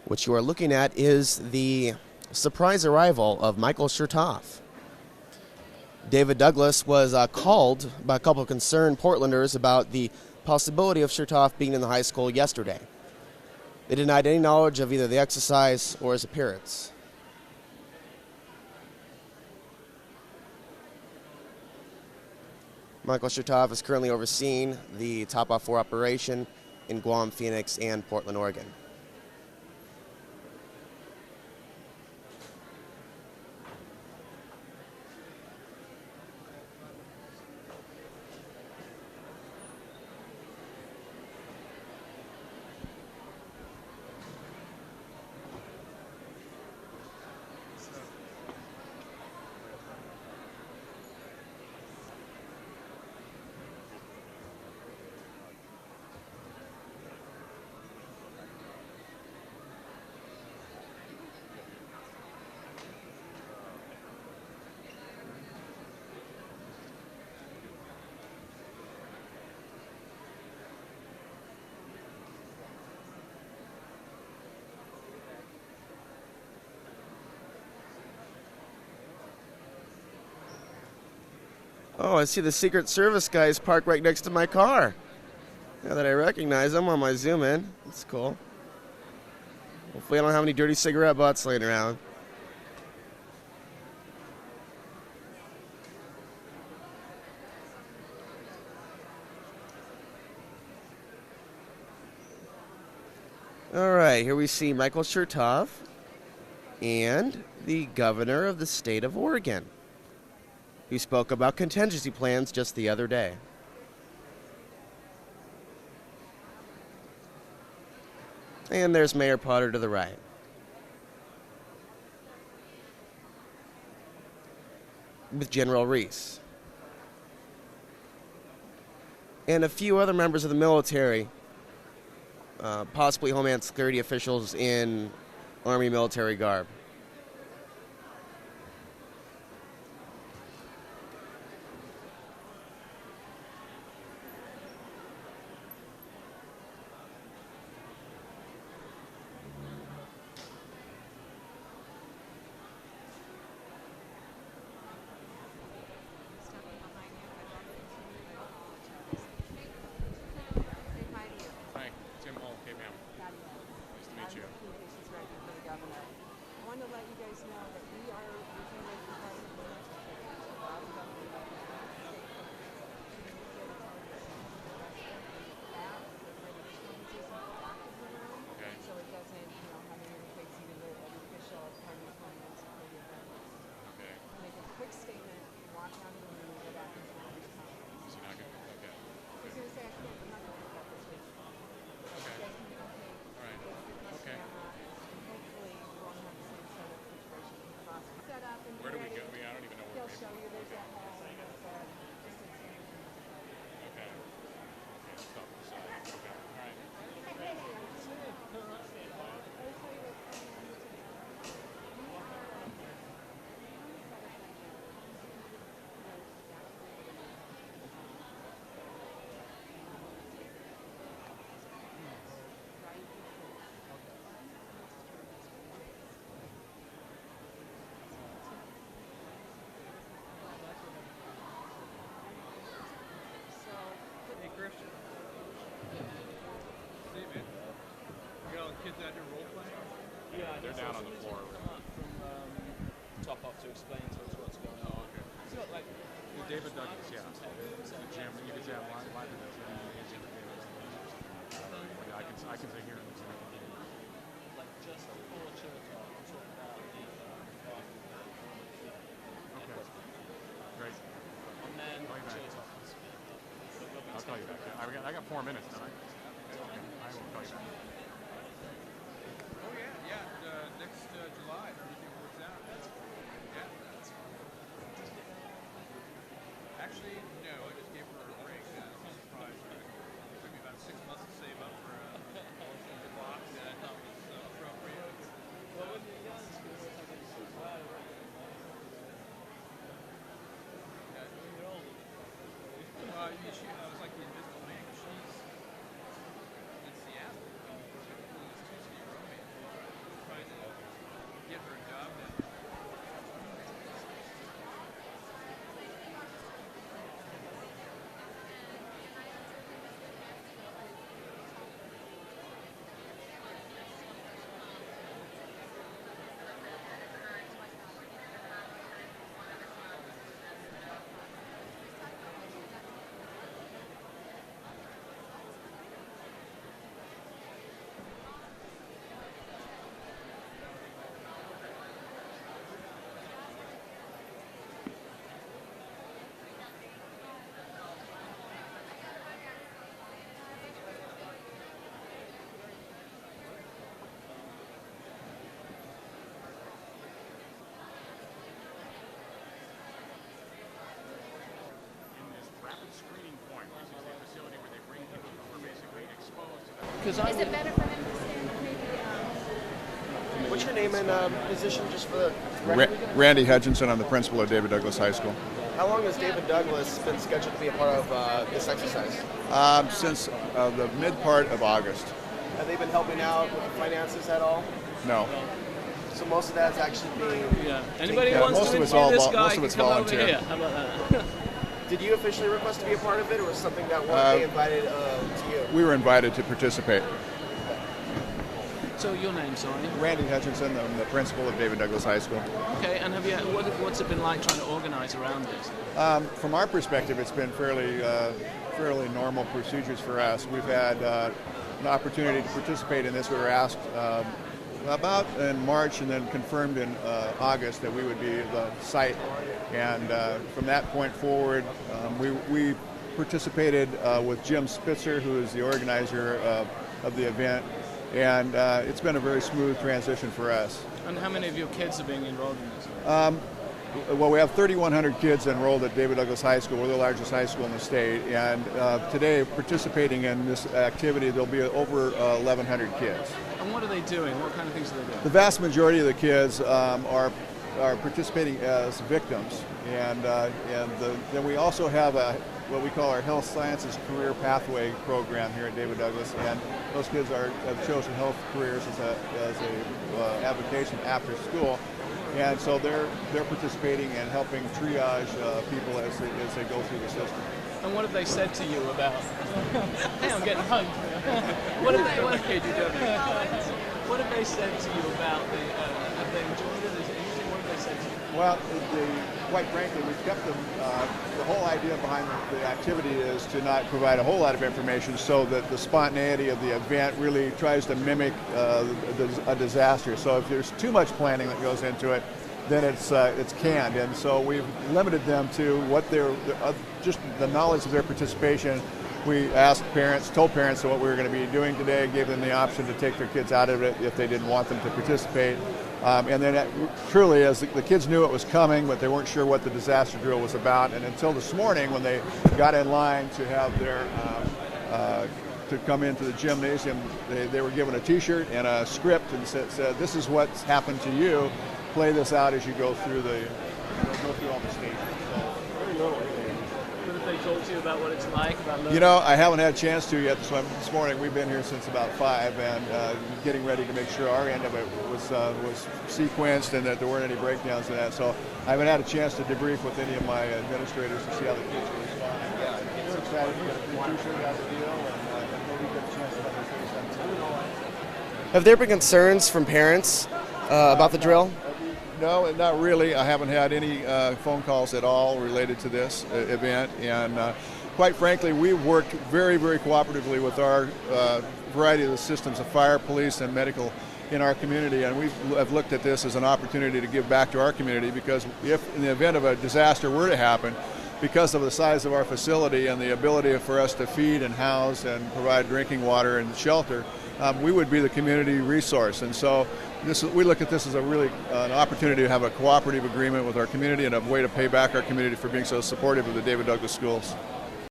What you are looking at is the surprise arrival of Michael Chertoff. David Douglas was called by a couple of concerned Portlanders about the possibility of Chertoff being in the high school yesterday. They denied any knowledge of either the exercise or his appearance. Michael Chertoff is currently overseeing the Topoff 4 operation in Guam, Phoenix, and Portland, Oregon. Oh, I see the Secret Service guys parked right next to my car. Now that I recognize them on my zoom in, that's cool. Hopefully I don't have any dirty cigarette butts laying around. All right, here we see Michael Chertoff and the governor of the state of Oregon, who spoke about contingency plans just the other day. And there's Mayor Potter to the right. With General Reese. And a few other members of the military, possibly Homeland Security officials in Army military garb. Kids out here role playing? Yeah, they're down on the floor. From Topoff to explain to us what's going on. Oh, okay. It's got like David Douglas, yeah. The gym, you can say I'm live in the gym. I can say here in the gym. like just before church talk, we'll talk about the Okay. Great. and then Call you back. church talk. I'll call you back. I got 4 minutes, don't I? Okay. I will call you back. Oh, yeah. Next July, if everything works out. Yeah. Actually, no. I just gave her a break. I'm surprised. It took me about 6 months to save up for the box that I thought was appropriate. Well, when you're young, school, I think it's as well. When you're older. I was like the invisible man. She's in Seattle. because I Is it better for him to stand maybe? What's your name and position just for the Randy Hutchinson. I'm the principal of David Douglas High School. How long has David Douglas been scheduled to be a part of this exercise? Since the mid part of August. Have they been helping out with the finances at all? No. So most of that's actually being... Yeah. Anybody Yeah, who wants most to of it's interview this all- guy most of can it's come volunteer. over here. How about that? Did you officially request to be a part of it, or was something that they invited to you? We were invited to participate. So your name, sorry. Randy Hutchinson. I'm the principal of David Douglas High School. Okay, and what's it been like trying to organize around this? From our perspective, it's been fairly normal procedures for us. We've had an opportunity to participate in this. We were asked about in March and then confirmed in August that we would be the site. And from that point forward, we participated with Jim Spitzer, who is the organizer of the event. And it's been a very smooth transition for us. And how many of your kids are being enrolled in this? Well, we have 3,100 kids enrolled at David Douglas High School. We're the largest high school in the state. And today, participating in this activity, there'll be over 1,100 kids. And what are they doing? What kind of things are they doing? The vast majority of the kids are participating as victims. And then we also have what we call our Health Sciences Career Pathway program here at David Douglas, and those kids have chosen health careers as a avocation after school, and so they're participating and helping triage people as they go through the system. And what have they said to you about? Hey, I'm getting hugged. What have they said to you about the? Have they enjoyed it? Is it interesting? What have they said to you? Well, quite frankly, we've kept them. The whole idea behind the activity is to not provide a whole lot of information, so that the spontaneity of the event really tries to mimic a disaster. So if there's too much planning that goes into it, then it's canned. And so we've limited them to what just the knowledge of their participation. We told parents what we were going to be doing today, gave them the option to take their kids out of it if they didn't want them to participate. And then truly, as the kids knew it was coming, but they weren't sure what the disaster drill was about. And until this morning, when they got in line to have to come into the gymnasium, they were given a T-shirt and a script and said, "This is what's happened to you. Play this out as you go through all the stages." So very little. What have they told you about what it's like? I haven't had a chance to yet. So this morning we've been here since about 5 and getting ready to make sure our end of it was sequenced and that there weren't any breakdowns in that. So I haven't had a chance to debrief with any of my administrators to see how the kids are responding. They're excited to get a free T-shirt out of the deal and maybe get a chance to have their face on TV. Have there been concerns from parents about the drill? No, not really. I haven't had any phone calls at all related to this event, and quite frankly, we've worked very, very cooperatively with our variety of the systems of fire, police, and medical in our community, and we have looked at this as an opportunity to give back to our community, because if in the event of a disaster were to happen, because of the size of our facility and the ability for us to feed and house and provide drinking water and shelter, we would be the community resource. And so we look at this as an opportunity to have a cooperative agreement with our community and a way to pay back our community for being so supportive of the David Douglas schools.